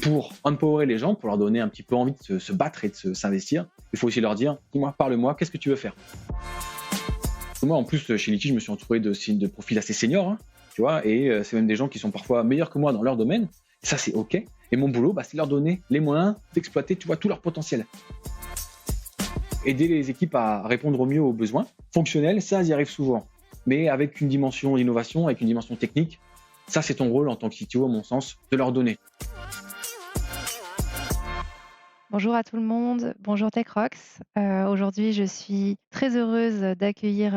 pour empowerer les gens, pour leur donner un petit peu envie de se battre et de s'investir, il faut aussi leur dire, dis-moi, parle-moi, qu'est-ce que tu veux faire? Moi, en plus, chez Litchi, je me suis entouré de profils assez seniors, hein, tu vois, et c'est même des gens qui sont parfois meilleurs que moi dans leur domaine. Et ça, c'est OK. Et mon boulot, c'est de leur donner les moyens d'exploiter, tu vois, tout leur potentiel. Aider les équipes à répondre au mieux aux besoins fonctionnels, ça, ils y arrivent souvent. Mais avec une dimension d'innovation, avec une dimension technique, ça, c'est ton rôle en tant que CTO, à mon sens, de leur donner. Bonjour à tout le monde, bonjour TechRox. Aujourd'hui, je suis très heureuse d'accueillir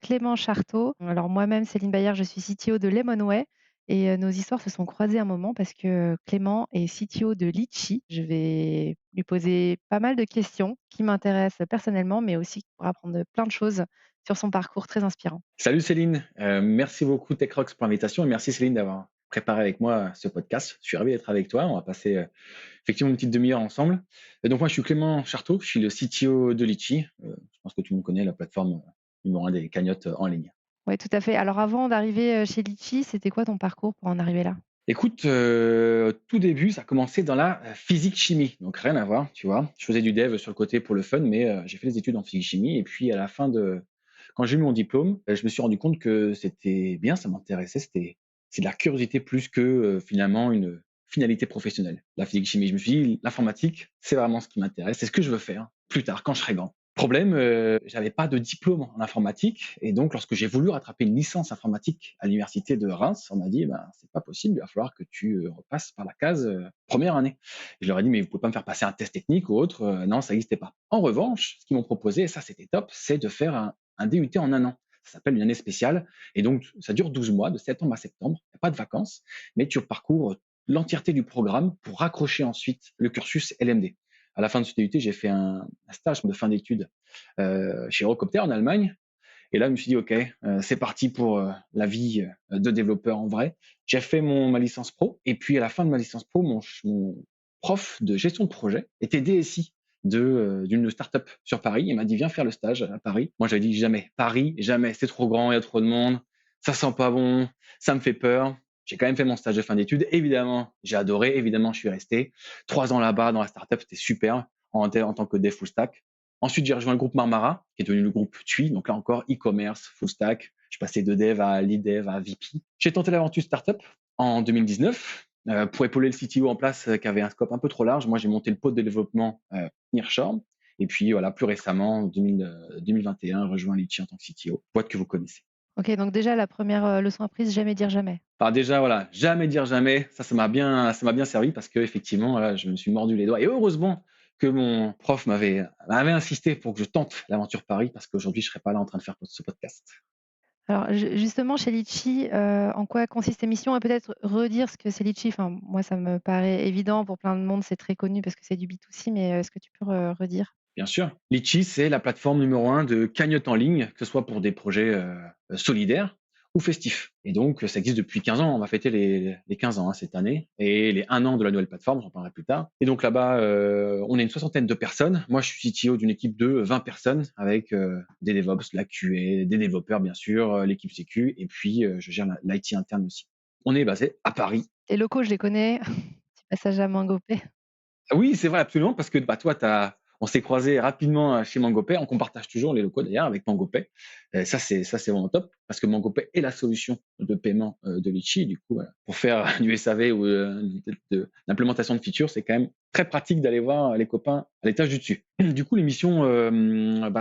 Clément Charteau. Alors moi-même, Céline Bayard, je suis CTO de Lemonway et nos histoires se sont croisées un moment parce que Clément est CTO de Litchi. Je vais lui poser pas mal de questions qui m'intéressent personnellement, mais aussi pour apprendre plein de choses sur son parcours très inspirant. Salut Céline, merci beaucoup TechRox pour l'invitation et merci Céline d'avoir préparé avec moi ce podcast. Je suis ravi d'être avec toi. On va passer effectivement une petite demi-heure ensemble. Donc moi, je suis Clément Charteau, je suis le CTO de Litchi. Je pense que tout le monde connaît la plateforme numéro un des cagnottes en ligne. Oui, tout à fait. Alors avant d'arriver chez Litchi, c'était quoi ton parcours pour en arriver là? Écoute, tout début, ça a commencé dans la physique-chimie, donc rien à voir, tu vois? Je faisais du dev sur le côté pour le fun, mais j'ai fait des études en physique-chimie et puis à la fin de quand j'ai eu mon diplôme, je me suis rendu compte que c'était bien, ça m'intéressait, c'est de la curiosité plus que, finalement une finalité professionnelle, la physique-chimie. Je me suis dit: «L'informatique, c'est vraiment ce qui m'intéresse, c'est ce que je veux faire plus tard quand je serai grand». Problème, j'avais pas de diplôme en informatique et donc lorsque j'ai voulu rattraper une licence informatique à l'université de Reims, on m'a dit: c'est pas possible, il va falloir que tu, repasses par la case, 1re année». Et je leur ai dit: «Mais vous pouvez pas me faire passer un test technique ou autre?» Non, ça n'existait pas. En revanche, ce qu'ils m'ont proposé, et ça c'était top, c'est de faire un DUT en 1 an. Ça s'appelle une année spéciale et donc ça dure 12 mois, de septembre à septembre. Il y a pas de vacances, mais tu parcours l'entièreté du programme pour raccrocher ensuite le cursus LMD. À la fin de ce DUT, j'ai fait un stage de fin d'études chez Eurocopter en Allemagne. Et là, je me suis dit, OK, c'est parti pour la vie de développeur en vrai. J'ai fait ma licence pro. Et puis, à la fin de ma licence pro, mon prof de gestion de projet était DSI d'une startup sur Paris. Il m'a dit, viens faire le stage à Paris. Moi, j'avais dit, jamais. Paris, jamais. C'est trop grand, il y a trop de monde. Ça sent pas bon. Ça me fait peur. J'ai quand même fait mon stage de fin d'études. Évidemment, j'ai adoré. Évidemment, je suis resté 3 ans là-bas dans la startup. C'était super en tant que dev full stack. Ensuite, j'ai rejoint le groupe Marmara, qui est devenu le groupe TUI. Donc là encore, e-commerce, full stack. Je passais de dev à lead dev à VP. J'ai tenté l'aventure startup en 2019 pour épauler le CTO en place qui avait un scope un peu trop large. Moi, j'ai monté le pôle de développement Nearshore. Et puis voilà, plus récemment, en 2021, rejoint Litchi en tant que CTO, boîte que vous connaissez. Ok, donc déjà la première leçon apprise, jamais dire jamais. Alors déjà, voilà, jamais dire jamais. Ça m'a bien servi parce que effectivement, voilà, je me suis mordu les doigts. Et heureusement que mon prof m'avait insisté pour que je tente l'aventure Paris parce qu'aujourd'hui, je serais pas là en train de faire ce podcast. Alors justement chez Litchi, en quoi consiste l'émission? Et peut-être redire ce que c'est Litchi? Enfin, moi ça me paraît évident, pour plein de monde, c'est très connu parce que c'est du B2C, mais est-ce que tu peux redire? Bien sûr. Litchi, c'est la plateforme numéro un de cagnotte en ligne, que ce soit pour des projets solidaires ou festifs. Et donc, ça existe depuis 15 ans. On va fêter les 15 ans cette année et les 1 an de la nouvelle plateforme, j'en parlerai plus tard. Et donc là-bas, on est une soixantaine de personnes. Moi, je suis CTO d'une équipe de 20 personnes avec des DevOps, la QA, des développeurs, bien sûr, l'équipe Sécu, et puis je gère l'IT interne aussi. On est basé à Paris. Les locaux, je les connais. Petit passage à Mangopé. Oui, c'est vrai, absolument, parce que toi, on s'est croisés rapidement chez MangoPay, on partage toujours les locaux d'ailleurs avec MangoPay. Ça c'est vraiment top, parce que MangoPay est la solution de paiement de Litchi. Du coup, voilà, pour faire du SAV ou de l'implémentation de features, c'est quand même très pratique d'aller voir les copains à l'étage du dessus. Du coup, les missions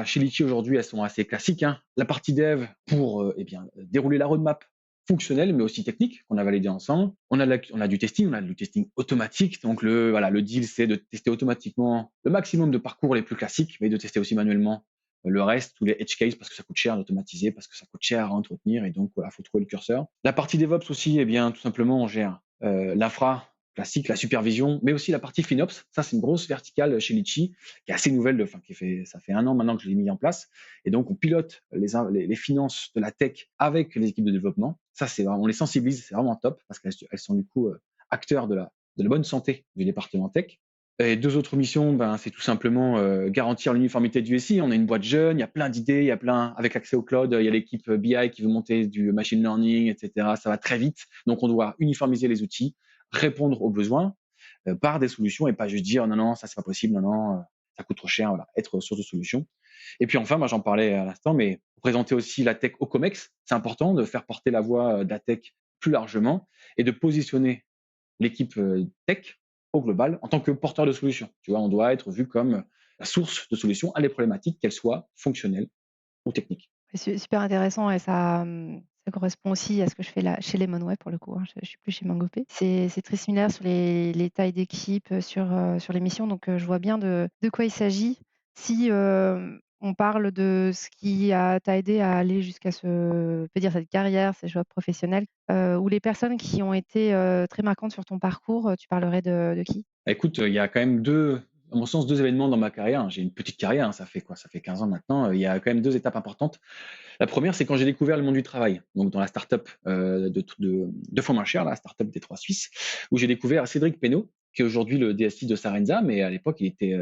chez Litchi aujourd'hui, elles sont assez classiques, hein. La partie dev pour dérouler la roadmap fonctionnel, mais aussi technique, qu'on a validé ensemble. On a du testing, on a du testing automatique. Donc le deal, c'est de tester automatiquement le maximum de parcours les plus classiques, mais de tester aussi manuellement le reste, tous les edge cases, parce que ça coûte cher d'automatiser, parce que ça coûte cher à entretenir, et donc voilà, faut trouver le curseur. La partie DevOps aussi, tout simplement, on gère l'infra classique, la supervision, mais aussi la partie FinOps. Ça, c'est une grosse verticale chez Litchi, qui est assez nouvelle, ça fait 1 an maintenant que je l'ai mis en place. Et donc, on pilote les finances de la tech avec les équipes de développement. Ça, on les sensibilise, c'est vraiment top, parce qu'elles sont du coup acteurs de la bonne santé du département tech. Et 2 autres missions, c'est tout simplement garantir l'uniformité du SI. On est une boîte jeune, il y a plein d'idées, avec accès au cloud, il y a l'équipe BI qui veut monter du machine learning, etc. Ça va très vite, donc on doit uniformiser les outils, répondre aux besoins. par des solutions et pas juste dire: «Non, non, ça c'est pas possible, non, non, ça coûte trop cher», voilà, être source de solutions. Et puis enfin, moi j'en parlais à l'instant, mais pour présenter aussi la tech au COMEX, c'est important de faire porter la voix, de la tech plus largement et de positionner l'équipe, tech au global en tant que porteur de solutions. Tu vois? On doit être vu comme, la source de solutions à des problématiques, qu'elles soient fonctionnelles ou techniques. Super intéressant et ça correspond aussi à ce que je fais là chez Lemonway pour le coup, hein, je suis plus chez Mangopé. C'est très similaire sur les tailles d'équipe, sur les missions donc je vois bien de quoi il s'agit. Si, on parle de ce qui t'a aidé à aller jusqu'à on peut dire cette carrière, ces choix professionnels, ou les personnes qui ont été, très marquantes sur ton parcours, tu parlerais de qui? Bah, écoute, il y a quand même 2, à mon sens, 2 événements dans ma carrière, hein. J'ai une petite carrière, hein, ça fait quoi? Ça fait 15 ans maintenant, il y a quand même 2 étapes importantes. La première, c'est quand j'ai découvert le monde du travail, donc dans la start-up, de 2 fois moins cher, la start-up des 3 Suisses, où j'ai découvert Cédric Pénaud, qui est aujourd'hui le DSI de Sarenza, mais à l'époque, il était,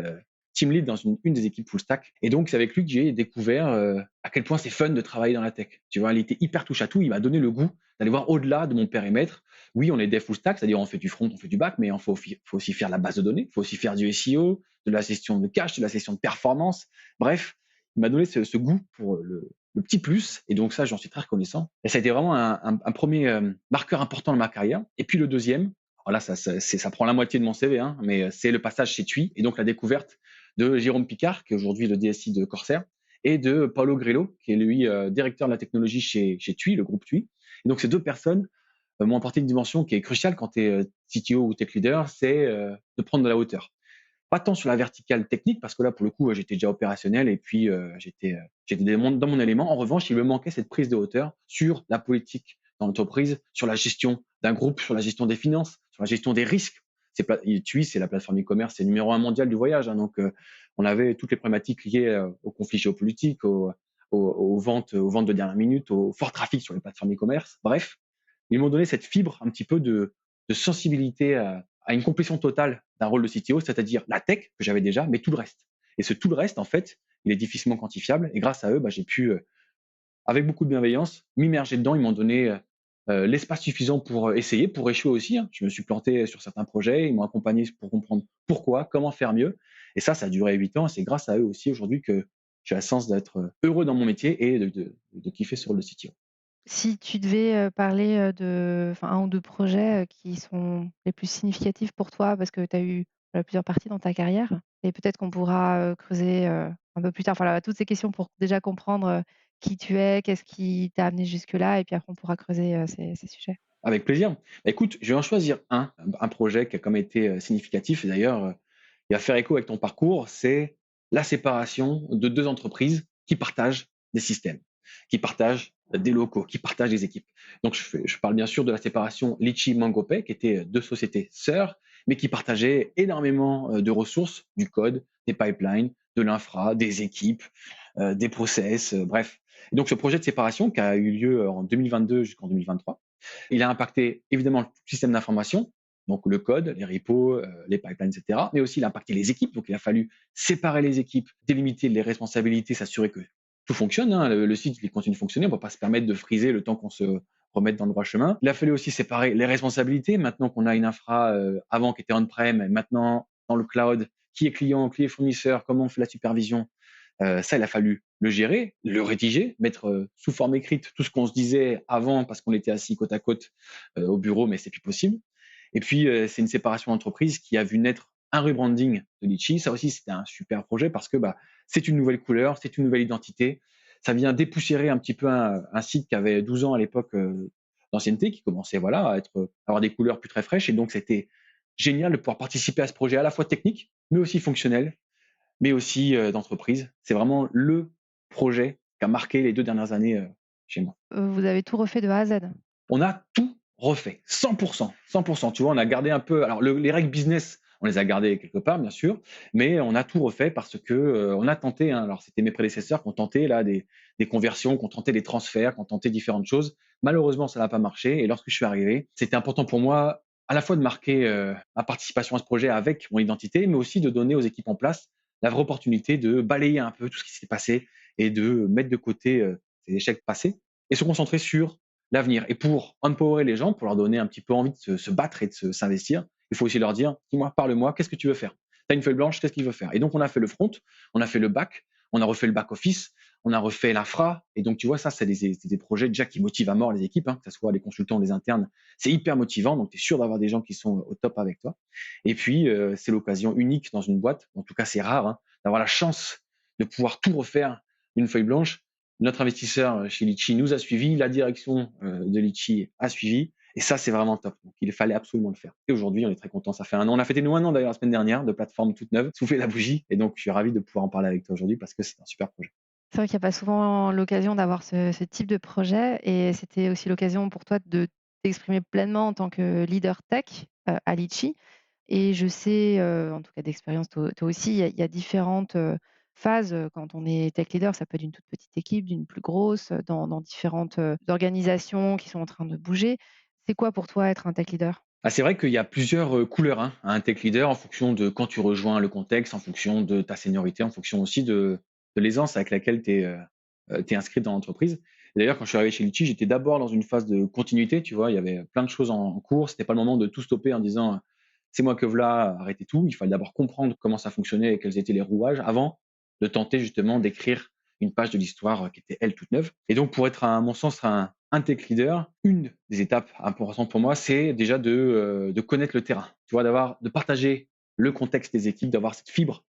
team lead dans une des équipes full stack et donc c'est avec lui que j'ai découvert, à quel point c'est fun de travailler dans la tech. Tu vois? Il était hyper touche à tout, il m'a donné le goût d'aller voir au-delà de mon périmètre. Oui, on est dev full stack, c'est-à-dire on fait du front, on fait du back, mais il faut aussi faire de la base de données, il faut aussi faire du SEO, de la gestion de cache, de la gestion de performance. Bref, il m'a donné ce goût pour le petit plus, et donc ça, j'en suis très reconnaissant. Et ça a été vraiment un premier marqueur important de ma carrière. Et puis le deuxième, voilà, ça prend la moitié de mon CV, hein, mais c'est le passage chez TUI et donc la découverte de Jérôme Picard, qui est aujourd'hui le DSI de Corsair, et de Paolo Grillo, qui est lui directeur de la technologie chez TUI, le groupe TUI. Et donc ces deux personnes m'ont apporté une dimension qui est cruciale quand tu es CTO ou tech leader, c'est de prendre de la hauteur. Pas tant sur la verticale technique, parce que là, pour le coup, j'étais déjà opérationnel et puis j'étais dans mon élément. En revanche, il me manquait cette prise de hauteur sur la politique dans l'entreprise, sur la gestion d'un groupe, sur la gestion des finances, sur la gestion des risques. TUI, c'est la plateforme e-commerce, c'est numéro un mondial du voyage, hein, donc on avait toutes les problématiques liées aux conflits géopolitiques, aux ventes de dernière minute, au fort trafic sur les plateformes e-commerce. Bref, ils m'ont donné cette fibre un petit peu de sensibilité à une complétion totale d'un rôle de CTO, c'est-à-dire la tech que j'avais déjà, mais tout le reste. Et ce tout le reste, en fait, il est difficilement quantifiable. Et grâce à eux, bah, j'ai pu, avec beaucoup de bienveillance, m'immerger dedans. Ils m'ont donné l'espace suffisant pour essayer, pour échouer aussi, hein. Je me suis planté sur certains projets. Ils m'ont accompagné pour comprendre pourquoi, comment faire mieux. Et ça a duré 8 ans. Et c'est grâce à eux aussi aujourd'hui que j'ai la chance d'être heureux dans mon métier et de kiffer ce rôle de CTO. Si tu devais, parler, de enfin 1 ou 2 projets, qui sont les plus significatifs pour toi parce que tu as eu, plusieurs parties dans ta carrière et peut-être qu'on pourra, creuser, un peu plus tard, enfin, voilà, toutes ces questions pour déjà comprendre, qui tu es, qu'est-ce qui t'a amené jusque-là et puis après on pourra creuser, ces sujets. Avec plaisir. Bah, écoute, je vais en choisir un projet qui a quand même été significatif. Et d'ailleurs, il va faire écho avec ton parcours. C'est la séparation de 2 entreprises qui partagent des systèmes, qui partagent des locaux, qui partagent des équipes. Donc, je parle bien sûr de la séparation Litchi Mangopay, qui étaient 2 sociétés sœurs, mais qui partageaient énormément de ressources, du code, des pipelines, de l'infra, des équipes, des process, bref. Et donc, ce projet de séparation qui a eu lieu en 2022 jusqu'en 2023, il a impacté évidemment le système d'information, donc le code, les repos, les pipelines, et cetera, mais aussi il a impacté les équipes. Donc il a fallu séparer les équipes, délimiter les responsabilités, s'assurer que tout fonctionne, hein. Le site il continue de fonctionner, on ne peut pas se permettre de friser le temps qu'on se remette dans le droit chemin. Il a fallu aussi séparer les responsabilités. Maintenant qu'on a une infra avant qui était on-prem, et maintenant dans le cloud, qui est client, qui est fournisseur, comment on fait la supervision, ça, il a fallu le gérer, le rédiger, mettre sous forme écrite tout ce qu'on se disait avant parce qu'on était assis côte à côte au bureau, mais c'est plus possible. Et puis, c'est une séparation d'entreprise qui a vu naître un rebranding de Litchi. Ça aussi, c'était un super projet parce que bah, c'est une nouvelle couleur, c'est une nouvelle identité. Ça vient dépoussiérer un petit peu un site qui avait 12 ans à l'époque d'ancienneté, qui commençait voilà, à avoir des couleurs plus très fraîches. Et donc, c'était génial de pouvoir participer à ce projet à la fois technique, mais aussi fonctionnel, mais aussi d'entreprise. C'est vraiment le projet qui a marqué les 2 dernières années chez moi. Vous avez tout refait de A à Z? On a tout refait, 100 100. Tu vois, on a gardé un peu alors les règles business, on les a gardées quelque part bien sûr, mais on a tout refait parce que, on a tenté, hein, alors c'était mes prédécesseurs qui ont tenté là des conversions, qui ont tenté des transferts, qui ont tenté différentes choses. Malheureusement, ça n'a pas marché et lorsque je suis arrivé, c'était important pour moi à la fois de marquer, ma participation à ce projet avec mon identité, mais aussi de donner aux équipes en place la vraie opportunité de balayer un peu tout ce qui s'est passé et de mettre de côté, ces échecs passés et se concentrer sur l'avenir. Et pour empowerer les gens, pour leur donner un petit peu envie de se battre et de s'investir, Il faut aussi leur dire, dis-moi, parle-moi, qu'est-ce que tu veux faire? Tu as une feuille blanche, qu'est-ce qu'il veut faire? Et donc, on a fait le front, on a fait le back, on a refait le back office, on a refait l'infra. Et donc, tu vois, ça, c'est des projets déjà qui motivent à mort les équipes, hein, que ce soit les consultants, les internes. C'est hyper motivant. Donc, tu es sûr d'avoir des gens qui sont au top avec toi. Et puis, c'est l'occasion unique dans une boîte, en tout cas, c'est rare, hein, d'avoir la chance de pouvoir tout refaire d'une feuille blanche. Notre investisseur chez Litchi nous a suivis, la direction de Litchi a suivi. Et ça, c'est vraiment top. Donc, il fallait absolument le faire. Et aujourd'hui, on est très content. Ça fait un an. On a fêté nous un an d'ailleurs la semaine dernière de plateforme toute neuve, souffler la bougie. Et donc, je suis ravi de pouvoir en parler avec toi aujourd'hui parce que c'est un super projet. C'est vrai qu'il y a pas souvent l'occasion d'avoir ce type de projet et c'était aussi l'occasion pour toi de t'exprimer pleinement en tant que leader tech, à Litchi et je sais, en tout cas d'expérience, toi aussi, il y a différentes, phases, quand on est tech leader. Ça peut être d'une toute petite équipe, d'une plus grosse, dans différentes, organisations qui sont en train de bouger. C'est quoi pour toi être un tech leader? Ah, c'est vrai qu'il y a plusieurs couleurs hein, à un tech leader en fonction de quand tu rejoins le contexte, en fonction de ta seniorité, en fonction aussi de l'aisance avec laquelle tu es inscrit dans l'entreprise. Et d'ailleurs, quand je suis arrivé chez Litchi, j'étais d'abord dans une phase de continuité. Tu vois, il y avait plein de choses en cours. C'était pas le moment de tout stopper en disant c'est moi que voilà, arrêtez tout. Il fallait d'abord comprendre comment ça fonctionnait et quels étaient les rouages avant de tenter justement d'écrire une page de l'histoire qui était elle toute neuve. Et donc, pour être, à mon sens, un tech leader, une des étapes importantes pour moi, c'est déjà de connaître le terrain. Tu vois, de partager le contexte des équipes, d'avoir cette fibre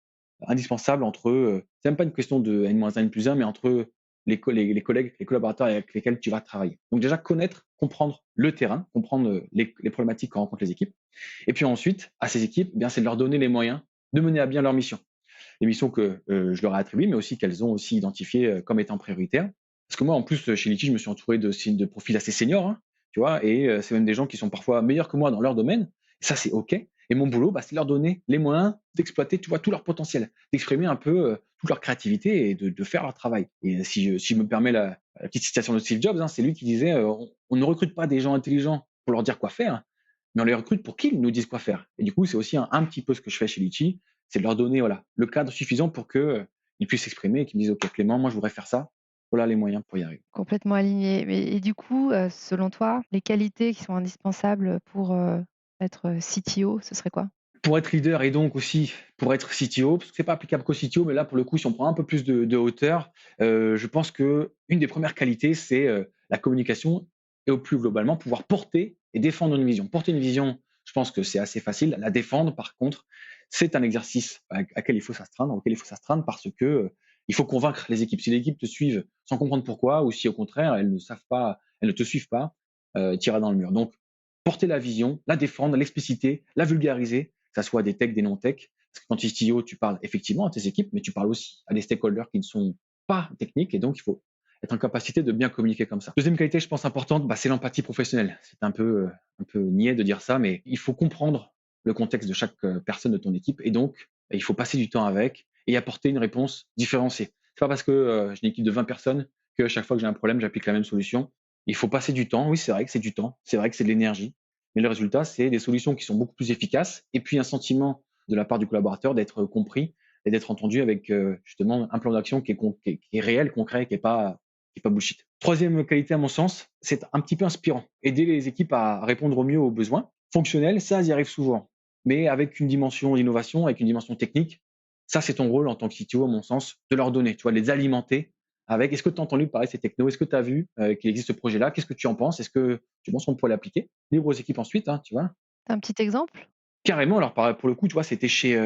indispensable entre, c'est même pas une question de N-1, N+1, mais entre les collègues, les collaborateurs avec lesquels tu vas travailler. Donc déjà connaître, comprendre le terrain, comprendre les problématiques que rencontrent les équipes. Et puis ensuite, à ces équipes, eh bien, c'est de leur donner les moyens de mener à bien leur mission. Les missions que je leur ai attribuées, mais aussi qu'elles ont aussi identifiées comme étant prioritaires. Parce que moi, en plus, chez Litchi, je me suis entouré de profils assez seniors, hein, tu vois, et c'est même des gens qui sont parfois meilleurs que moi dans leur domaine. Et ça, c'est OK. Et mon boulot, bah, c'est de leur donner les moyens d'exploiter, tu vois, tout leur potentiel, d'exprimer un peu toute leur créativité et de faire leur travail. Et si je me permets la petite citation de Steve Jobs, hein, c'est lui qui disait on ne recrute pas des gens intelligents pour leur dire quoi faire, mais on les recrute pour qu'ils nous disent quoi faire. Et du coup, c'est aussi un petit peu ce que je fais chez Litchi, c'est de leur donner voilà, le cadre suffisant pour qu'ils puissent s'exprimer et qu'ils me disent OK, Clément, moi, je voudrais faire ça. Voilà les moyens pour y arriver. Complètement aligné. Mais et du coup, selon toi, les qualités qui sont indispensables pour, être, CTO, ce serait quoi? Pour être leader et donc aussi pour être CTO, parce que c'est pas applicable qu'au CTO, mais là, pour le coup, si on prend un peu plus de hauteur, je pense qu'une des premières qualités, c'est la communication et au plus globalement, pouvoir porter et défendre une vision. Porter une vision, je pense que c'est assez facile. La défendre, par contre, c'est un exercice à quel il faut s'astreindre, auquel il faut s'astreindre parce que il faut convaincre les équipes. Si les équipes te suivent sans comprendre pourquoi, ou si au contraire elles ne savent pas, elles ne te suivent pas, tu iras dans le mur. Donc, porter la vision, la défendre, l'expliciter, la vulgariser, que ce soit des techs, des non-techs. Parce que quand tu es CTO, tu parles effectivement à tes équipes, mais tu parles aussi à des stakeholders qui ne sont pas techniques, et donc il faut être en capacité de bien communiquer comme ça. Deuxième qualité, je pense importante, bah, c'est l'empathie professionnelle. C'est un peu niais de dire ça, mais il faut comprendre le contexte de chaque personne de ton équipe, et donc il faut passer du temps avec et apporter une réponse différenciée. C'est pas parce que j'ai une équipe de 20 personnes que chaque fois que j'ai un problème, j'applique la même solution. Il faut passer du temps. Oui, c'est vrai que c'est du temps. C'est vrai que c'est de l'énergie. Mais le résultat, c'est des solutions qui sont beaucoup plus efficaces et puis un sentiment de la part du collaborateur d'être compris et d'être entendu avec justement un plan d'action qui est réel, concret, qui est pas bullshit. Troisième qualité, à mon sens, c'est un petit peu inspirant. Aider les équipes à répondre au mieux aux besoins. Fonctionnels, ça, y arrive souvent. Mais avec une dimension d'innovation, avec une dimension technique, ça, c'est ton rôle en tant que CTO, à mon sens, de leur donner, tu vois, de les alimenter avec est-ce que tu as entendu parler de ces technos? Est-ce que tu as vu qu'il existe ce projet-là? Qu'est-ce que tu en penses? Est-ce que tu penses qu'on pourrait l'appliquer? Libre aux équipes ensuite, hein, tu vois? Tu un petit exemple? Carrément, alors pour le coup, tu vois, c'était chez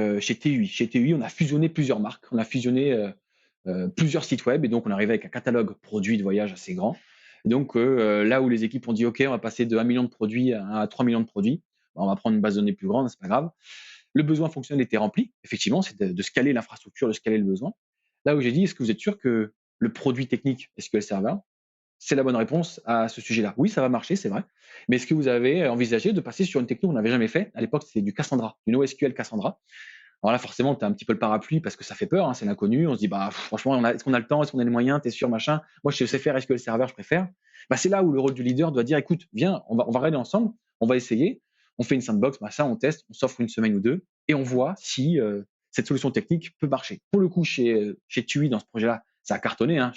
TUI. Chez TUI, on a fusionné plusieurs marques, on a fusionné plusieurs sites web et donc on est arrivé avec un catalogue produits de voyage assez grand. Et donc là où les équipes ont dit OK, on va passer de 1 million de produits à 3 millions de produits, bah, on va prendre une base de données plus grande, c'est pas grave. Le besoin fonctionnel était rempli, effectivement, c'est de scaler l'infrastructure, de scaler le besoin. Là où j'ai dit: «Est-ce que vous êtes sûr que le produit technique SQL Server, c'est la bonne réponse à ce sujet-là?» Oui, ça va marcher, c'est vrai. Mais est-ce que vous avez envisagé de passer sur une techno qu'on n'avait jamais fait? À l'époque, c'était du Cassandra, du NoSQL Cassandra. Alors là, forcément, tu as un petit peu le parapluie parce que ça fait peur, hein, c'est l'inconnu. On se dit: «Bah, franchement, est-ce qu'on a le temps? Est-ce qu'on a les moyens? Tu es sûr, machin? Moi, je sais faire SQL Server, je préfère». Bah, c'est là où le rôle du leader doit dire: «Écoute, viens, on va regarder ensemble, on va essayer, on fait une sandbox, machin, on teste, on s'offre une semaine ou 2 et on voit si cette solution technique peut marcher». Pour le coup, chez TUI, dans ce projet-là, ça a cartonné, hein,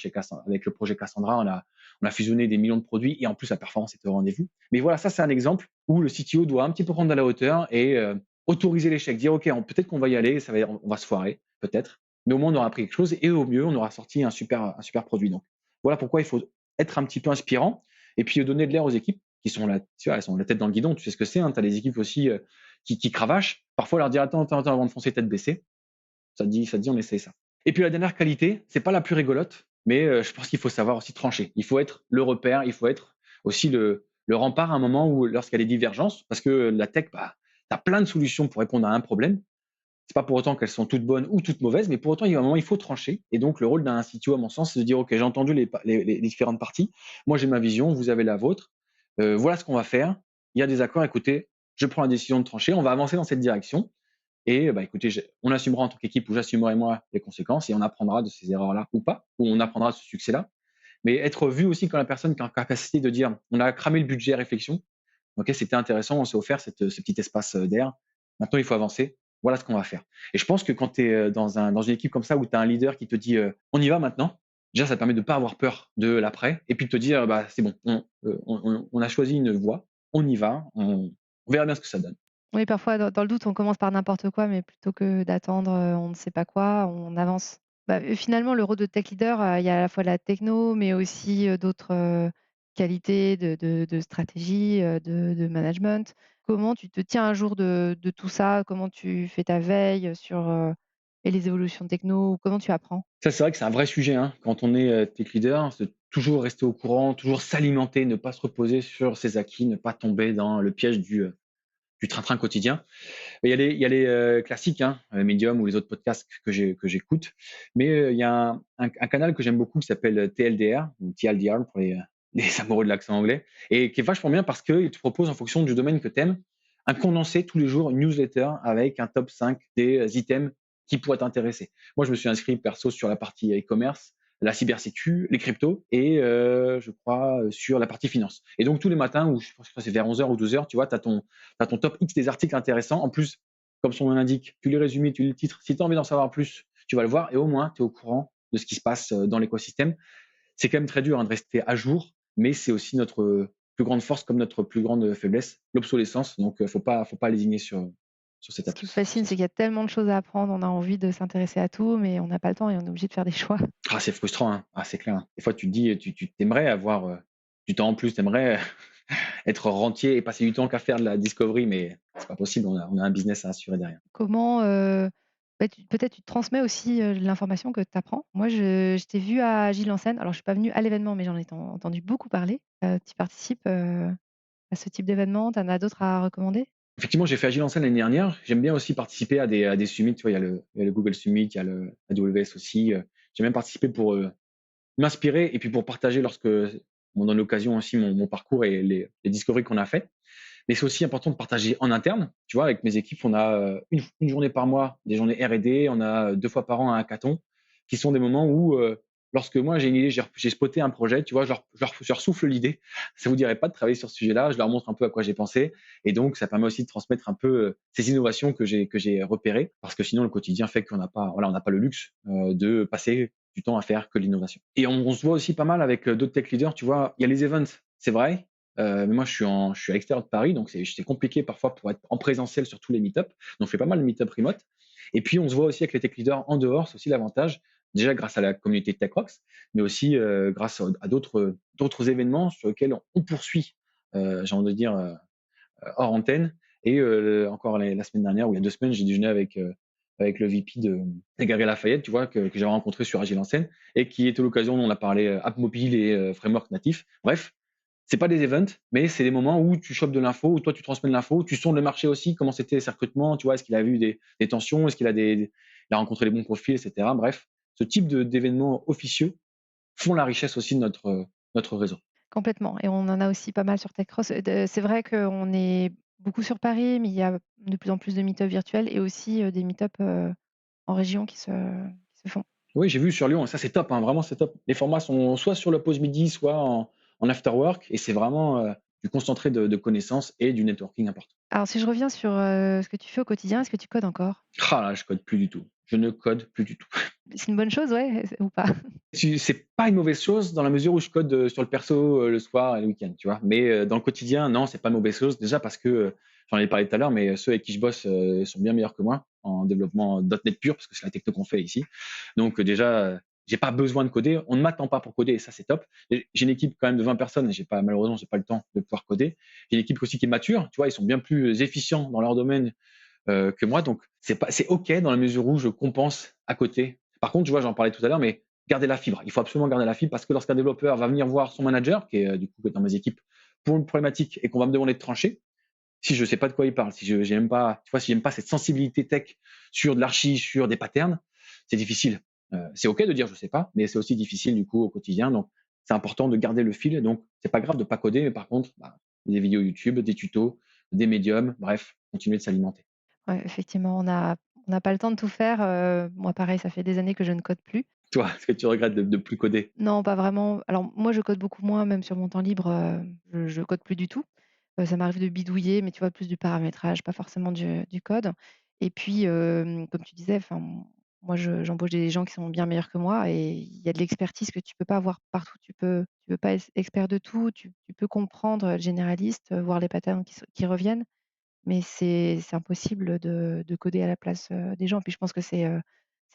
avec le projet Cassandra, on a fusionné des millions de produits et en plus, la performance était au rendez-vous. Mais voilà, ça, c'est un exemple où le CTO doit un petit peu prendre de la hauteur et autoriser l'échec, dire: «OK, peut-être qu'on va y aller, ça va on va se foirer, peut-être, mais au moins on aura appris quelque chose et au mieux on aura sorti un super produit», donc voilà pourquoi il faut être un petit peu inspirant et puis donner de l'air aux équipes qui sont là, tu vois, elles sont la tête dans le guidon, tu sais ce que c'est, hein, tu as les équipes aussi, qui cravachent. Parfois leur dire: «Attends, attends, attends», avant de foncer tête baissée. Ça te dit, on essaye ça. Et puis la dernière qualité, c'est pas la plus rigolote, mais je pense qu'il faut savoir aussi trancher. Il faut être le repère, il faut être aussi le rempart à un moment où lorsqu'il y a des divergences, parce que la tech, bah, tu as plein de solutions pour répondre à un problème. C'est pas pour autant qu'elles sont toutes bonnes ou toutes mauvaises, mais pour autant, il y a un moment, il faut trancher. Et donc, le rôle d'un CTO, à mon sens, c'est de dire: OK, j'ai entendu les différentes parties. Moi, j'ai ma vision, vous avez la vôtre. Voilà ce qu'on va faire. Il y a des accords. Écoutez, je prends la décision de trancher. On va avancer dans cette direction. Et bah, écoutez, on assumera en tant qu'équipe ou j'assumerai moi les conséquences et on apprendra de ces erreurs-là ou pas, ou on apprendra de ce succès-là. Mais être vu aussi comme la personne qui a la capacité de dire: «On a cramé le budget réflexion. OK, c'était intéressant, on s'est offert ce petit espace, d'air. Maintenant, il faut avancer. Voilà ce qu'on va faire». Et je pense que quand tu es, dans une équipe comme ça où tu as un leader qui te dit: «On y va maintenant», déjà ça te permet de ne pas avoir peur de l'après et puis de te dire: «Bah, c'est bon, on a choisi une voie, on y va, on verra bien ce que ça donne». Oui, parfois dans le doute, on commence par n'importe quoi, mais plutôt que d'attendre, on ne sait pas quoi, on avance. Bah, finalement, le rôle de tech leader, il y a à la fois la techno, mais aussi, d'autres, qualités de stratégie, de management. Comment tu te tiens à jour de tout ça? Comment tu fais ta veille, sur, et les évolutions techno? Comment tu apprends? Ça, c'est vrai que c'est un vrai sujet, hein, quand on est, tech leader, c'est de toujours rester au courant, toujours s'alimenter, ne pas se reposer sur ses acquis, ne pas tomber dans le piège du train-train quotidien. Il y a les classiques, hein, Medium ou les autres podcasts que j'écoute, mais il y a un canal que j'aime beaucoup qui s'appelle, TLDR ou TLDR pour les amoureux de l'accent anglais et qui est vachement bien parce qu'il te propose en fonction du domaine que tu aimes, un condensé tous les jours, une newsletter avec un top 5 des items qui pourraient t'intéresser. Moi, je me suis inscrit perso sur la partie e-commerce, la cybersécu, les cryptos et je crois, sur la partie finance. Et donc tous les matins ou je pense que c'est vers 11 heures ou 12 heures, tu vois, tu as ton top X des articles intéressants. En plus, comme son nom l'indique, tu les résumés, tu les titres. Si tu as envie d'en savoir plus, tu vas le voir et au moins tu es au courant de ce qui se passe dans l'écosystème. C'est quand même très dur, hein, de rester à jour, mais c'est aussi notre plus grande force comme notre plus grande faiblesse, l'obsolescence. Donc faut pas lésigner sur cette Ce qui me appli sur fascine, c'est ceci. qu'il y a tellement de choses à apprendre, on a envie de s'intéresser à tout, mais on n'a pas le temps et on est obligé de faire des choix. Ah, c'est frustrant, hein. Ah, c'est clair, hein. Des fois, tu te dis, tu aimerais avoir, du temps en plus, tu aimerais être rentier et passer du temps qu'à faire de la discovery, mais c'est pas possible, on a un business à assurer derrière. Comment, bah, peut-être tu transmets aussi, l'information que tu apprends. Moi, je t'ai vu à Gilles en Seine. Alors je suis pas venue à l'événement, mais j'en ai entendu beaucoup parler. Tu participes, à ce type d'événement? Tu en as d'autres à recommander? Effectivement, j'ai fait Agile en scène l'année dernière. J'aime bien aussi participer à des summits, tu vois? Il y a le Google Summit, il y a le AWS aussi, J'ai même participé pour, m'inspirer et puis pour partager lorsque on donne l'occasion aussi mon parcours et les discoveries qu'on a fait. Mais c'est aussi important de partager en interne. Tu vois, avec mes équipes, on a une journée par mois, des journées R&D, on a 2 fois par an un hackathon, qui sont des moments où, lorsque moi j'ai une idée, j'ai spoté un projet, tu vois, je leur souffle l'idée. Ça vous dirait pas de travailler sur ce sujet-là? Je leur montre un peu à quoi j'ai pensé, et donc ça permet aussi de transmettre un peu ces innovations que j'ai repérées, parce que sinon le quotidien fait qu'on n'a pas, voilà, on n'a pas le luxe de passer du temps à faire que l'innovation. Et on se voit aussi pas mal avec d'autres tech leaders. Tu vois, il y a les events, c'est vrai, mais moi, je suis à l'extérieur de Paris, donc c'est compliqué parfois pour être en présentiel sur tous les meet-up. Donc, je fais pas mal de meet-up remote. Et puis, on se voit aussi avec les tech leaders en dehors. C'est aussi l'avantage, déjà grâce à la communauté de TechRox, mais aussi grâce à d'autres événements sur lesquels on poursuit, j'ai envie de dire, hors antenne. Et encore la semaine dernière, ou il y a 2 semaines, j'ai déjeuné avec le VP des Galeries Lafayette, tu vois, que j'avais rencontré sur Agile en scène, et qui était l'occasion, on a parlé app mobile et framework natif. Bref, c'est pas des events, mais c'est des moments où tu chopes de l'info, où toi tu transmets de l'info, tu sondes le marché aussi, comment c'était ses recrutements, tu vois, est-ce qu'il a vu des tensions, est-ce qu'il a il a rencontré les bons profils, et cetera. Bref, ce type d'événements officieux font la richesse aussi de notre réseau. Complètement, et on en a aussi pas mal sur TechCross. C'est vrai qu'on est beaucoup sur Paris, mais il y a de plus en plus de meet-up virtuels et aussi, des meet-up, en région qui se font. Oui, j'ai vu sur Lyon, et ça c'est top, hein, vraiment c'est top. Les formats sont soit sur la pause midi, soit en after work, et c'est vraiment du concentré de connaissances et du networking important. Alors si je reviens sur, ce que tu fais au quotidien, est-ce que tu codes encore? Ah là, je code plus du tout. je ne code plus du tout. C'est une bonne chose, ouais, ou pas? C'est pas une mauvaise chose dans la mesure où je code, sur le perso, le soir et le week-end, tu vois? Mais, dans le quotidien, non, c'est pas une mauvaise chose. Déjà parce que, j'en ai parlé tout à l'heure, mais ceux avec qui je bosse, sont bien meilleurs que moi en développement .NET pur, parce que c'est la techno qu'on fait ici. Donc, déjà, j'ai pas besoin de coder. On ne m'attend pas pour coder et ça, c'est top. Et j'ai une équipe quand même de 20 personnes et malheureusement, j'ai pas le temps de pouvoir coder. J'ai une équipe aussi qui est mature, tu vois? Ils sont bien plus efficients dans leur domaine que moi. Donc, c'est OK dans la mesure où je compense à côté. Par contre, tu vois, j'en parlais tout à l'heure, mais garder la fibre. Il faut absolument garder la fibre parce que lorsqu'un développeur va venir voir son manager, qui est du coup dans mes équipes, pour une problématique et qu'on va me demander de trancher, si je sais pas de quoi il parle, si je j'aime pas, tu vois, si j'aime pas cette sensibilité tech sur de l'archi, sur des patterns, c'est difficile. C'est OK de dire je sais pas, mais c'est aussi difficile du coup au quotidien. Donc, c'est important de garder le fil. Donc, c'est pas grave de pas coder, mais par contre, des vidéos YouTube, des tutos, des médiums, bref, continuer de s'alimenter. Ouais, effectivement, on n'a pas le temps de tout faire, moi pareil, ça fait des années que je ne code plus. Toi, est-ce que tu regrettes de plus coder? Non, pas vraiment. Alors moi, je code beaucoup moins, même sur mon temps libre, je code plus du tout. Ça m'arrive de bidouiller, mais tu vois, plus du paramétrage, pas forcément du code. Et puis, comme tu disais, enfin, moi, j'embauche des gens qui sont bien meilleurs que moi et il y a de l'expertise que tu peux pas avoir partout. Tu peux pas être expert de tout, tu peux comprendre, être généraliste, voir les patterns qui reviennent, mais c'est impossible de coder à la place, des gens. Puis je pense que c'est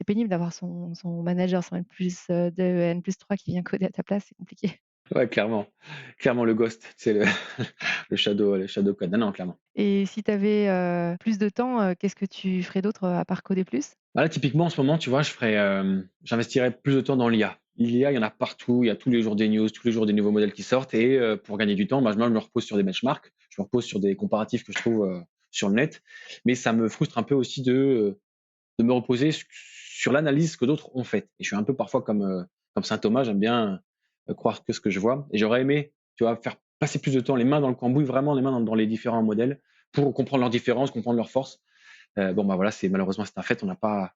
pénible d'avoir son manager, son N+2, N+3 qui vient coder à ta place, c'est compliqué. Ouais, clairement. Clairement le ghost, c'est le le shadow code. Non, non, clairement. Et si tu avais, plus de temps, qu'est-ce que tu ferais d'autre, à part coder plus? Bah, là, typiquement, en ce moment, tu vois, j'investirais plus de temps dans l'IA. L'IA, il y en a partout, il y a tous les jours des news, tous les jours des nouveaux modèles qui sortent et pour gagner du temps, bah, je me repose sur des benchmarks, je me repose sur des comparatifs que je trouve, sur le net. Mais ça me frustre un peu aussi de me reposer sur l'analyse que d'autres ont faite. Et je suis un peu parfois comme saint Thomas, j'aime bien, croire que ce que je vois et j'aurais aimé, tu vois, faire passer plus de temps les mains dans le cambouis, vraiment les mains dans les différents modèles pour comprendre leurs différences, comprendre leurs forces. Bon, bah, voilà, c'est un fait, on n'a pas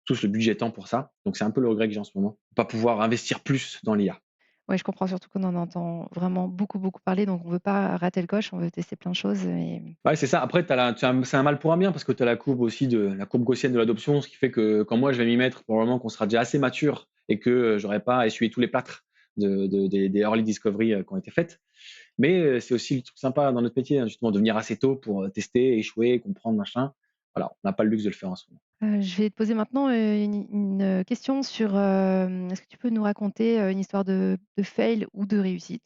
tous le budget temps pour ça. Donc c'est un peu le regret que j'ai en ce moment. Pas pouvoir investir plus dans l'IA. Ouais, je comprends, surtout qu'on en entend vraiment beaucoup, beaucoup parler, donc on veut pas rater le coche, on veut tester plein de choses et Ouais, c'est ça. Après, c'est un mal pour un bien parce que tu as la courbe aussi de la courbe gaussienne de l'adoption, ce qui fait que quand moi je vais m'y mettre, probablement qu'on sera déjà assez mature et que j'aurai pas à essuyer tous les plâtres des early discovery qui ont été faites. Mais c'est aussi le truc sympa dans notre métier, hein, justement, de venir assez tôt pour tester, échouer, comprendre, machin. Voilà, on n'a pas le luxe de le faire en ce moment. je vais te poser maintenant, une question sur, est-ce que tu peux nous raconter, une histoire de fail ou de réussite?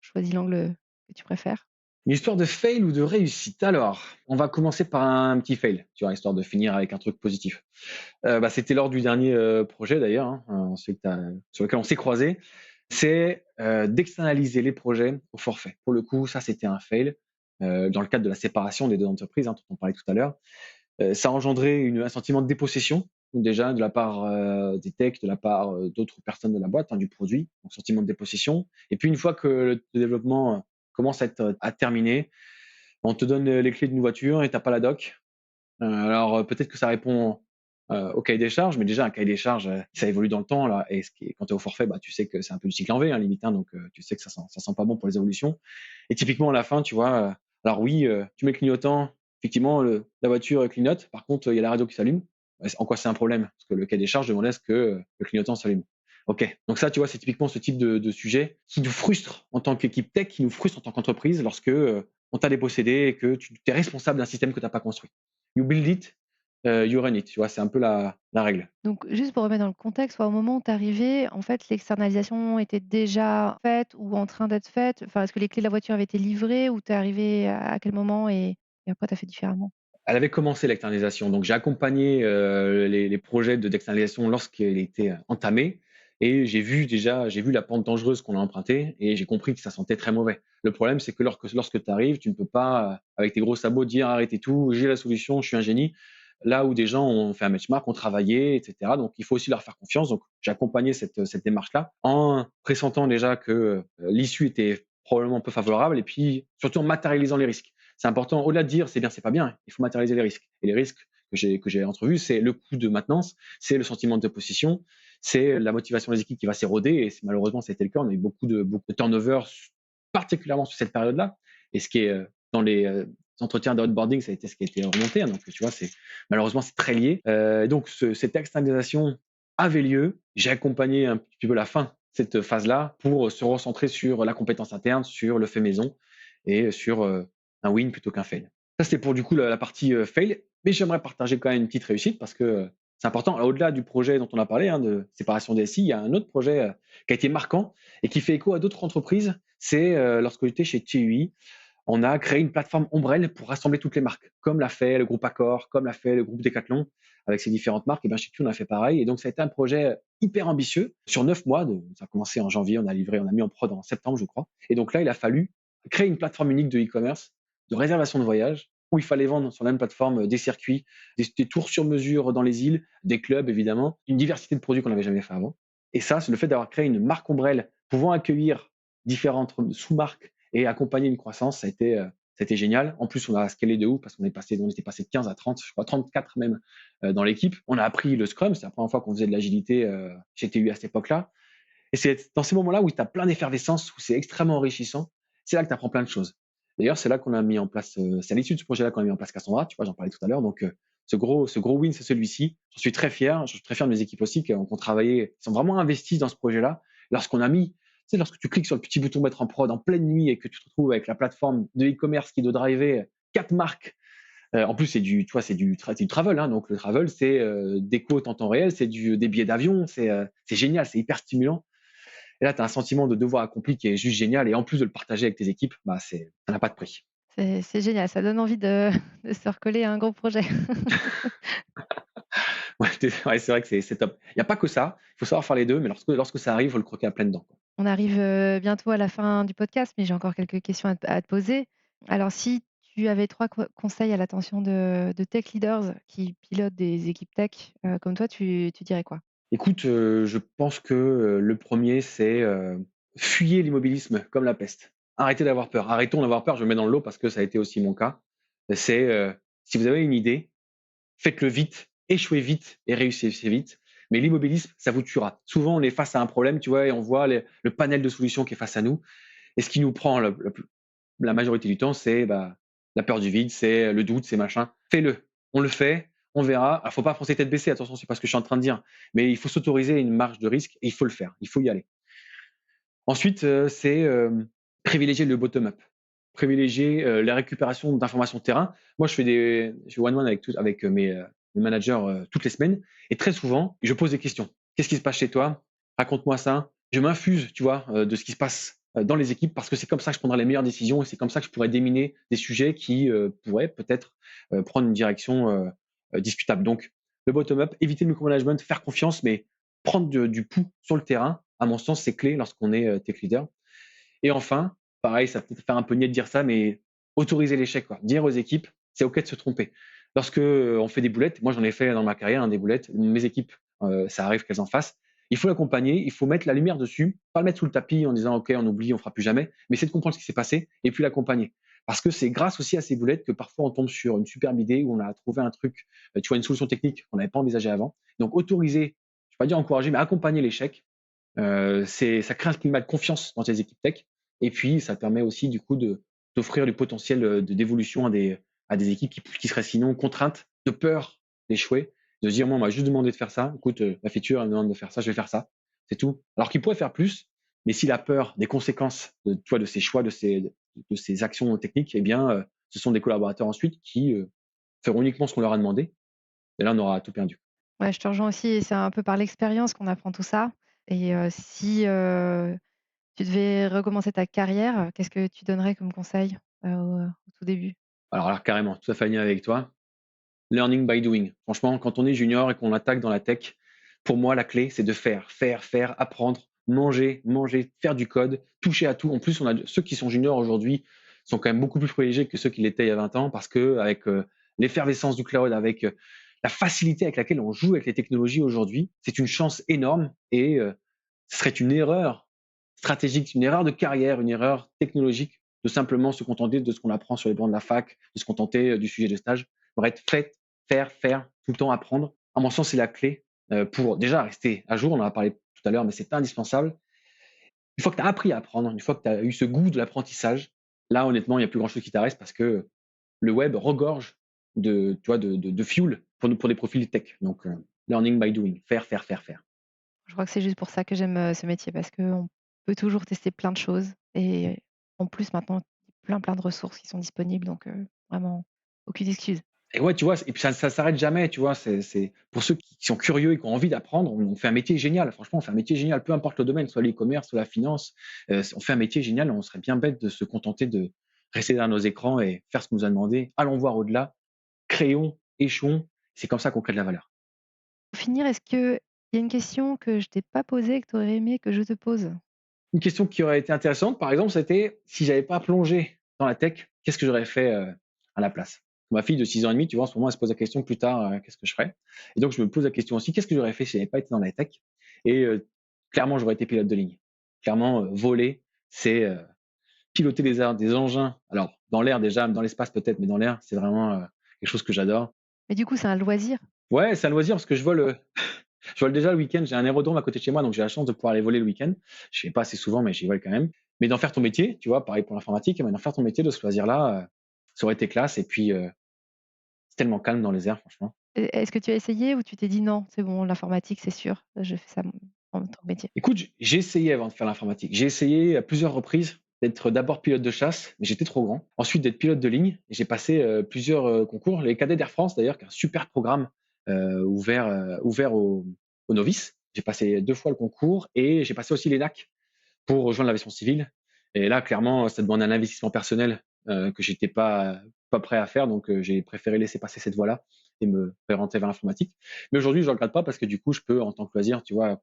Choisis l'angle que tu préfères. Une histoire de fail ou de réussite. Alors, on va commencer par un petit fail, tu vois, histoire de finir avec un truc positif. C'était lors du dernier, projet d'ailleurs, hein, celui sur lequel on s'est croisés. C'est, d'externaliser les projets au forfait. Pour le coup, ça, c'était un fail, dans le cadre de la séparation des 2 entreprises, hein, dont on parlait tout à l'heure. Ça a engendré un sentiment de dépossession, déjà de la part, des techs, de la part, d'autres personnes de la boîte, hein, du produit, donc sentiment de dépossession et puis une fois que le développement, commence à terminer, on te donne, les clés d'une voiture et tu as pas la doc. Alors, peut-être que ça répond, au cahier des charges, mais déjà un cahier des charges, ça évolue dans le temps là et ce qui est quand tu es au forfait, bah, tu sais que c'est un peu du cycle en V, hein, limite, hein, donc tu sais que ça sent pas bon pour les évolutions et typiquement à la fin, tu vois, alors oui, tu mets le clignotant, effectivement la voiture clignote, par contre, il y a la radio qui s'allume. En quoi c'est un problème? Parce que le cahier des charges demandait à ce que, le clignotant s'allume. OK, donc ça, tu vois, c'est typiquement ce type de sujet qui nous frustre en tant qu'équipe tech, qui nous frustre en tant qu'entreprise lorsque, on t'a dépossédé et que tu es responsable d'un système que tu as pas construit. You build it, you run it, tu vois? C'est un peu la règle. Donc juste pour remettre dans le contexte, ouais, au moment où tu es arrivé, en fait, l'externalisation était déjà faite ou en train d'être faite? Enfin, est-ce que les clés de la voiture avaient été livrées ou tu es arrivé à quel moment et après tu as fait différemment? Elle avait commencé l'externalisation, donc j'ai accompagné, les projets d'externalisation lorsqu'elle était entamée et j'ai vu la pente dangereuse qu'on a empruntée et j'ai compris que ça sentait très mauvais. Le problème, c'est que lorsque tu arrives, tu ne peux pas, avec tes gros sabots dire: «Arrêtez tout, j'ai la solution, je suis un génie». Là où des gens ont fait un benchmark, ont travaillé et cetera, donc il faut aussi leur faire confiance. Donc j'ai accompagné cette démarche-là en pressentant déjà que, l'issue était probablement peu favorable et puis surtout en matérialisant les risques. C'est important, au-delà de dire c'est bien, c'est pas bien, il faut matérialiser les risques. Et les risques que j'ai entrevus, c'est le coût de maintenance, c'est le sentiment de possession, c'est la motivation des équipes qui va s'éroder. Et malheureusement, c'était le cas. On a eu beaucoup de turnover, particulièrement sur cette période-là. Et ce qui est entretiens de onboarding, ça a été ce qui a été remonté. Hein, donc, tu vois, malheureusement, c'est très lié. Donc, cette externalisation avait lieu. J'ai accompagné un petit peu la fin cette phase-là pour se recentrer sur la compétence interne, sur le fait maison et sur un win plutôt qu'un fail. Ça, c'était pour du coup la partie fail. Mais j'aimerais partager quand même une petite réussite parce que c'est important. Alors, au-delà du projet dont on a parlé, hein, de séparation des SI, il y a un autre projet qui a été marquant et qui fait écho à d'autres entreprises. C'est lorsque j'étais chez TUI, on a créé une plateforme ombrelle pour rassembler toutes les marques, comme l'a fait le groupe Accor, comme l'a fait le groupe Decathlon avec ses différentes marques. Et bien chez TUI, on a fait pareil. Et donc, ça a été un projet hyper ambitieux sur 9 mois. Ça a commencé en janvier, on a mis en prod en septembre, je crois. Et donc là, il a fallu créer une plateforme unique de e-commerce, de réservation de voyage, où il fallait vendre sur la même plateforme des circuits, des tours sur mesure dans les îles, des clubs évidemment, une diversité de produits qu'on n'avait jamais fait avant. Et ça, c'est le fait d'avoir créé une marque ombrelle pouvant accueillir différentes sous-marques et accompagner une croissance, ça a été génial. En plus, on a scalé de ouf parce qu'on était passé de 15 à 30, je crois 34 même dans l'équipe. On a appris le Scrum, c'est la première fois qu'on faisait de l'agilité chez TU à cette époque-là. Et c'est dans ces moments-là où tu as plein d'effervescence, où c'est extrêmement enrichissant, c'est là que tu apprends plein de choses. D'ailleurs, c'est là qu'on a mis en place, c'est à l'issue de ce projet-là qu'on a mis en place Cassandra, tu vois, j'en parlais tout à l'heure. Donc, ce gros win, c'est celui-ci. J'en suis très fier. Je suis très fier de mes équipes aussi qui ont travaillé, qui sont vraiment investis dans ce projet-là. Lorsqu'on a mis, tu sais, lorsque tu cliques sur le petit bouton mettre en prod en pleine nuit et que tu te retrouves avec la plateforme de e-commerce qui doit driver 4 marques. En plus, tu vois, c'est du travel. Hein, donc, le travel, c'est des quotes en temps réel, c'est des billets d'avion. C'est génial, c'est hyper stimulant. Et là, tu as un sentiment de devoir accompli qui est juste génial. Et en plus de le partager avec tes équipes, bah, ça n'a pas de prix. C'est génial, ça donne envie de de se recoller à un gros projet. Ouais, ouais, c'est vrai que c'est top. Il n'y a pas que ça. Il faut savoir faire les deux, mais lorsque ça arrive, il faut le croquer à pleines dents, quoi. On arrive, bientôt à la fin du podcast, mais j'ai encore quelques questions à te poser. Alors si tu avais 3 conseils à l'attention de tech leaders qui pilotent des équipes tech, comme toi, tu dirais quoi? Écoute, je pense que le premier, c'est fuyez l'immobilisme comme la peste. Arrêtez d'avoir peur. Arrêtons d'avoir peur. Je me mets dans le lot parce que ça a été aussi mon cas. C'est si vous avez une idée, faites-le vite, échouez vite et réussissez vite. Mais l'immobilisme, ça vous tuera. Souvent, on est face à un problème, tu vois, et on voit le panel de solutions qui est face à nous. Et ce qui nous prend la majorité du temps, c'est la peur du vide, c'est le doute, c'est machin. Fais-le. On le fait, on verra. Il faut pas foncer tête baissée, attention, c'est pas ce que je suis en train de dire. Mais il faut s'autoriser une marge de risque et il faut le faire. Il faut y aller. Ensuite, c'est privilégier le bottom-up. Privilégier la récupération d'informations de terrain. Moi, je fais one-one avec mes managers toutes les semaines. Et très souvent, je pose des questions. Qu'est-ce qui se passe chez toi? Raconte-moi ça. Je m'infuse, tu vois, de ce qui se passe dans les équipes parce que c'est comme ça que je prendrai les meilleures décisions et c'est comme ça que je pourrais déminer des sujets qui pourraient peut-être prendre une direction discutable. Donc, le bottom-up, éviter le micromanagement, faire confiance, mais prendre du pouls sur le terrain, à mon sens, c'est clé lorsqu'on est tech leader. Et enfin, pareil, ça peut faire un peu niais de dire ça, mais autoriser l'échec, quoi. Dire aux équipes, c'est OK de se tromper. Lorsque on fait des boulettes, moi j'en ai fait dans ma carrière, hein, des boulettes, mes équipes, ça arrive qu'elles en fassent. Il faut l'accompagner, il faut mettre la lumière dessus, pas le mettre sous le tapis en disant OK, on oublie, on fera plus jamais, mais c'est de comprendre ce qui s'est passé et puis l'accompagner. Parce que c'est grâce aussi à ces boulettes que parfois on tombe sur une superbe idée où on a trouvé un truc, tu vois, une solution technique qu'on n'avait pas envisagée avant. Donc autoriser, je ne vais pas dire encourager, mais accompagner l'échec, ça crée un climat de confiance dans tes équipes tech. Et puis, ça permet aussi, du coup, d'offrir du potentiel d'évolution à des équipes qui seraient sinon contraintes de peur d'échouer, de se dire, moi, on m'a juste demandé de faire ça. Écoute, la feature, elle me demande de faire ça, je vais faire ça. C'est tout. Alors qu'ils pourraient faire plus, mais s'il a peur des conséquences de ses choix, de ses actions techniques, eh bien, ce sont des collaborateurs ensuite qui feront uniquement ce qu'on leur a demandé. Et là, on aura tout perdu. Ouais, je te rejoins aussi et c'est un peu par l'expérience qu'on apprend tout ça et si, tu devais recommencer ta carrière, qu'est-ce que tu donnerais comme conseil, au tout début? Alors là, carrément, tout à fait aligné avec toi. Learning by doing. Franchement, quand on est junior et qu'on attaque dans la tech, pour moi, la clé, c'est de faire, apprendre, manger, faire du code, toucher à tout. En plus, ceux qui sont juniors aujourd'hui sont quand même beaucoup plus privilégiés que ceux qui l'étaient il y a 20 ans parce que avec l'effervescence du cloud, avec la facilité avec laquelle on joue avec les technologies aujourd'hui, c'est une chance énorme et ce serait une erreur stratégique, une erreur de carrière, une erreur technologique de simplement se contenter de ce qu'on apprend sur les bancs de la fac, de se contenter du sujet de stage. Bref, faire, tout le temps apprendre. À mon sens, c'est la clé pour déjà rester à jour. On en a parlé tout à l'heure, mais c'est indispensable. Une fois que tu as appris à apprendre, une fois que tu as eu ce goût de l'apprentissage, là, honnêtement, il n'y a plus grand-chose qui t'arrête parce que le web regorge tu vois, de fuel pour des profils tech. Donc, learning by doing, faire, faire, faire, faire. Je crois que c'est juste pour ça que j'aime, ce métier parce qu'on peut toujours tester plein de choses et en plus maintenant, plein de ressources qui sont disponibles donc vraiment aucune excuse. Et ouais, tu vois, et puis ça s'arrête jamais, tu vois. C'est pour ceux qui sont curieux et qui ont envie d'apprendre, on fait un métier génial. Franchement, on fait un métier génial, peu importe le domaine, soit l'e-commerce, soit la finance. On fait un métier génial. On serait bien bête de se contenter de rester derrière nos écrans et faire ce qu'on nous a demandé. Allons voir au-delà, créons, échouons. C'est comme ça qu'on crée de la valeur. Pour finir, est-ce qu'il y a une question que je t'ai pas posée et que tu aurais aimé que je te pose? Une question qui aurait été intéressante, par exemple, c'était si j'avais pas plongé dans la tech, qu'est-ce que j'aurais fait à la place? Ma fille de 6 ans et demi, tu vois, en ce moment, elle se pose la question plus tard, qu'est-ce que je ferais? Et donc, je me pose la question aussi, qu'est-ce que j'aurais fait si j'avais pas été dans la tech? Et clairement, j'aurais été pilote de ligne. Clairement, voler, c'est piloter des engins. Alors, dans l'air déjà, dans l'espace peut-être, mais dans l'air, c'est vraiment quelque chose que j'adore. Mais du coup, c'est un loisir? Ouais, c'est un loisir parce que je vole déjà le week-end, j'ai un aérodrome à côté de chez moi, donc j'ai la chance de pouvoir aller voler le week-end. Je fais pas assez souvent, mais j'y vole quand même. Mais d'en faire ton métier, tu vois, pareil pour l'informatique, mais d'en faire ton métier de ce loisir-là, ça aurait été classe. Et puis, c'est tellement calme dans les airs, franchement. Est-ce que tu as essayé ou tu t'es dit: «Non, c'est bon, l'informatique, c'est sûr, je fais ça en tant que métier»? Écoute, j'ai essayé avant de faire l'informatique. J'ai essayé à plusieurs reprises d'être d'abord pilote de chasse, mais j'étais trop grand. Ensuite, d'être pilote de ligne. Et j'ai passé plusieurs concours. Les cadets d'Air France, d'ailleurs, qui est un super programme ouvert aux novices. J'ai passé 2 fois le concours et j'ai passé aussi l'ENAC pour rejoindre l'aviation civile. Et là, clairement, ça demande un investissement personnel que j'étais pas prêt à faire, donc j'ai préféré laisser passer cette voie-là et me réorienter vers l'informatique. Mais aujourd'hui, je ne regrette pas parce que du coup, je peux, en tant que loisir, tu vois,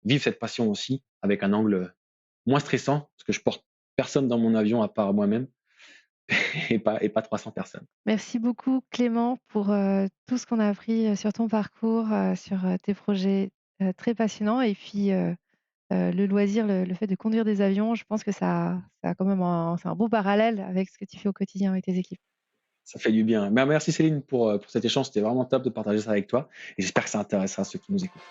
vivre cette passion aussi avec un angle moins stressant, parce que je porte personne dans mon avion à part moi-même et pas 300 personnes. Merci beaucoup Clément pour, tout ce qu'on a appris, sur ton parcours, sur, tes projets, très passionnants et puis, le loisir, le fait de conduire des avions, je pense que ça a quand même c'est un beau parallèle avec ce que tu fais au quotidien avec tes équipes. Ça fait du bien. Mais merci Céline pour cet échange, c'était vraiment top de partager ça avec toi et j'espère que ça intéressera ceux qui nous écoutent.